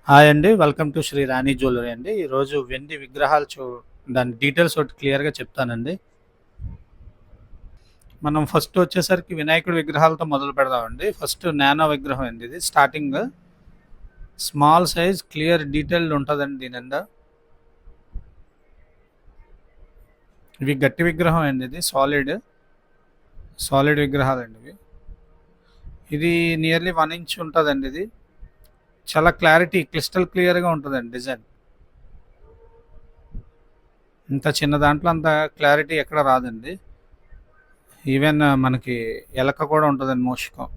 Hi అండి. Welcome to Sri Rani jewellery అండి. ఈరోజు వెండి విగ్రహాలు దాని డీటెయిల్స్ ఒకటి క్లియర్‌గా చెప్తానండి. మనం ఫస్ట్ వచ్చేసరికి వినాయకుడి విగ్రహాలతో మొదలు పెడదామండి. ఫస్ట్ నానో విగ్రహం అండి ఇది. Starting small size clear detailed ఉంటదండి దీని నిండా. ఇవి గట్టి విగ్రహం అండి ఇది. సాలిడ్ విగ్రహాలండి ఇవి. ఇది నియర్లీ 1 ఇంచ్ ఉంటదండి ఇది. చాలా క్రిస్టల్ క్లియర్‌గా ఉంటదండి డిజైన్. ఇంత చిన్న దాంట్లో అంత క్లారిటీ ఎక్కడ రాదండి. ఈవెన్ మనకి ఎలక కూడా ఉంటదండి మూషికం.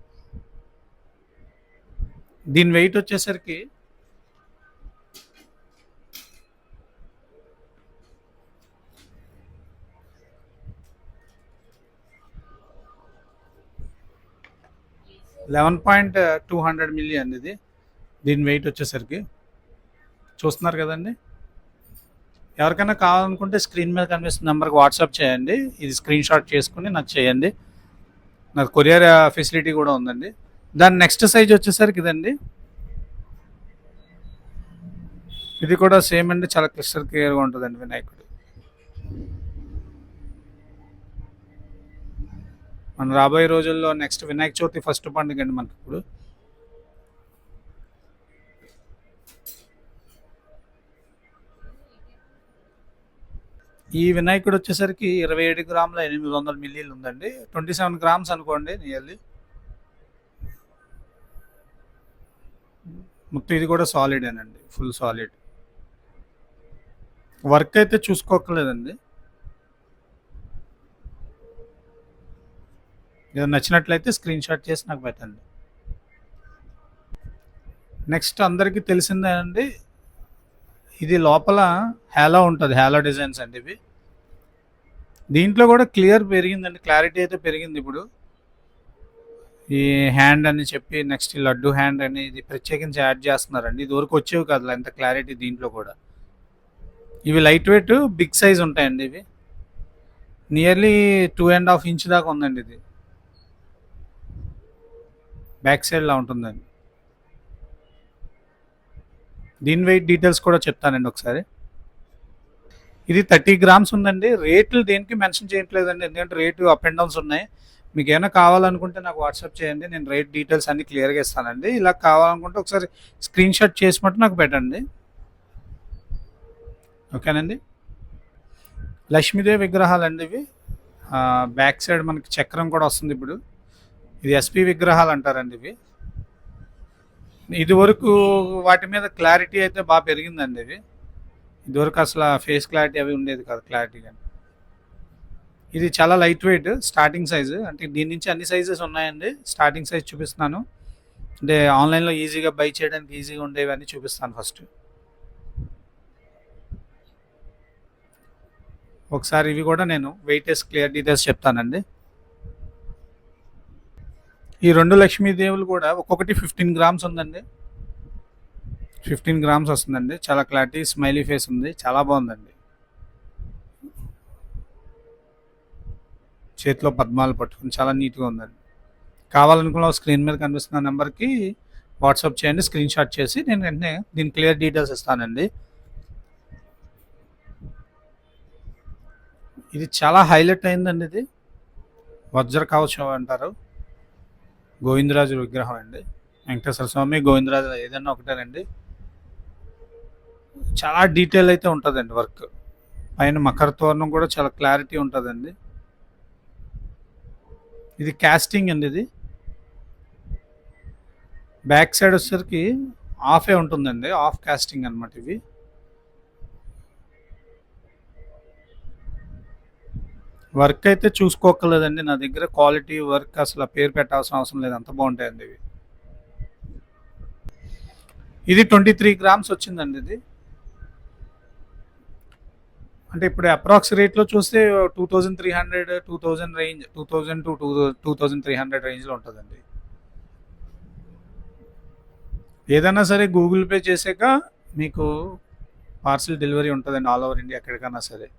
దీని వెయిట్ వచ్చేసరికి 11.200 మిల్లీ అండి ఇది. దీని వెయిట్ వచ్చేసరికి చూస్తున్నారు కదండి. ఎవరికైనా కావాలనుకుంటే స్క్రీన్ మీద కనిపిస్తున్న నెంబర్కి వాట్సాప్ చేయండి. ఇది స్క్రీన్ షాట్ చేసుకుని నాకు చేయండి. నాకు కొరియర్ ఫెసిలిటీ కూడా ఉందండి. దాని నెక్స్ట్ సైజ్ వచ్చేసరికి ఇదండి. ఇది కూడా సేమ్ అండి. చాలా క్రిస్టల్ క్లియర్గా ఉంటుందండి వినాయకుడు. మన రాబోయే రోజుల్లో నెక్స్ట్ వినాయక చవితి ఫస్ట్ పండుగ అండి మనకి ఇప్పుడు. ఈ వినాయకుడు వచ్చేసరికి 27 గ్రాముల 800 మిల్లీలు ఉందండి. 27 గ్రామ్స్ అనుకోండి నియర్లీ. మొత్తం ఇది కూడా సాలిడేనండి. Full solid. వర్క్ అయితే చూసుకోకలేదండి. ఏదైనా నచ్చినట్లయితే స్క్రీన్ షాట్ చేసి నాకు పెట్టండి. నెక్స్ట్ అందరికీ తెలిసిందే అండి. ఇది లోపల హ్యాలో ఉంటుంది. హ్యాలో డిజైన్స్ అండి ఇవి. దీంట్లో కూడా క్లియర్ పెరిగిందండి. క్లారిటీ అయితే పెరిగింది ఇప్పుడు. ఈ హ్యాండ్ అని చెప్పి నెక్స్ట్ ఈ లడ్డు హ్యాండ్ అని ఇది ప్రత్యేకించి యాడ్ చేస్తున్నారండి. ఇది వరకు వచ్చేవి కాదు అంత క్లారిటీ దీంట్లో కూడా. ఇవి లైట్ వెయిట్ బిగ్ సైజ్ ఉంటాయండి ఇవి. నియర్లీ 2.5 ఇంచ్ దాకా ఉందండి ఇది. బ్యాక్ సైడ్లా ఉంటుందండి. దీని వెయిట్ డీటెయిల్స్ కూడా చెప్తానండి ఒకసారి. ఇది 30 గ్రామ్స్ ఉందండి. రేట్లు దేనికి మెన్షన్ చేయట్లేదండి, ఎందుకంటే రేటు అప్ అండ్ డౌన్స్ ఉన్నాయి. మీకు ఏమైనా కావాలనుకుంటే నాకు వాట్సాప్ చేయండి. నేను రేట్ డీటెయిల్స్ అన్నీ క్లియర్గా ఇస్తానండి. ఇలా కావాలనుకుంటే ఒకసారి స్క్రీన్ షాట్ చేసి మట్టు నాకు పెట్టండి. ఓకేనండి. లక్ష్మీదేవి విగ్రహాలండి ఇవి. బ్యాక్ సైడ్ మనకి చక్రం కూడా వస్తుంది ఇప్పుడు. ఇది ఎస్పీ విగ్రహాలు అంటారండి ఇవి. ఇదివరకు వాటి మీద క్లారిటీ అయితే బాగా పెరిగిందండి ఇవి. ఇదివరకు అసలు ఫేస్ క్లారిటీ అవి ఉండేది కాదు క్లారిటీగా. ఇది చాలా లైట్ వెయిట్ స్టార్టింగ్ సైజు. అంటే దీని నుంచి అన్ని సైజెస్ ఉన్నాయండి. స్టార్టింగ్ సైజ్ చూపిస్తున్నాను. అంటే ఆన్లైన్లో ఈజీగా బై చేయడానికి ఈజీగా ఉండేవన్నీ చూపిస్తాను ఫస్ట్. ఒకసారి ఇవి కూడా నేను వెయిటెస్ క్లియర్ డీటెయిల్స్ చెప్తానండి. ఈ 2 లక్ష్మీదేవులు కూడా ఒక్కొక్కటి 15 గ్రామ్స్ ఉందండి. 15 గ్రామ్స్ వస్తుందండి. చాలా క్లారిటీ స్మైలీ ఫేస్ ఉంది. చాలా బాగుందండి. చేతిలో పద్మాలు పట్టుకుని చాలా నీట్గా ఉందండి. కావాలనుకున్న స్క్రీన్ మీద కనిపిస్తున్న నెంబర్కి వాట్సాప్ చేయండి. స్క్రీన్ షాట్ చేసి నేను వెంటనే దీని క్లియర్ డీటెయిల్స్ ఇస్తానండి. ఇది చాలా హైలైట్ అయిందండి. ఇది వజ్ర కవచం అంటారు. గోవిందరాజు విగ్రహం అండి. వెంకటేశ్వర స్వామి గోవిందరాజు ఏదన్నా ఒకటేనండి. చాలా డీటెయిల్ అయితే ఉంటుందండి వర్క్. పైన మకర తోరణం కూడా చాలా క్లారిటీ ఉంటుందండి. ఇది కాస్టింగ్ అండి. ఇది బ్యాక్ సైడ్ వచ్చేసరికి ఆఫే ఉంటుందండి. ఆఫ్ కాస్టింగ్ అనమాట ఇవి. వర్క్ అయితే చూసుకోకలేదండి. నా దగ్గర క్వాలిటీ వర్క్ అసలు పేరు పెట్టాల్సిన అవసరం లేదు. అంత బాగుంటాయండి ఇవి. ఇది 23 గ్రామ్స్ వచ్చిందండి ఇది. అంటే ఇప్పుడు అప్రాక్స్ రేట్లో చూస్తే 2300 2000 రేంజ్ 2000 టు 2300 రేంజ్లో ఉంటుందండి. ఏదైనా సరే గూగుల్ పే చేసాక మీకు పార్సిల్ డెలివరీ ఉంటుందండి ఆల్ ఓవర్ ఇండియా ఎక్కడికైనా సరే.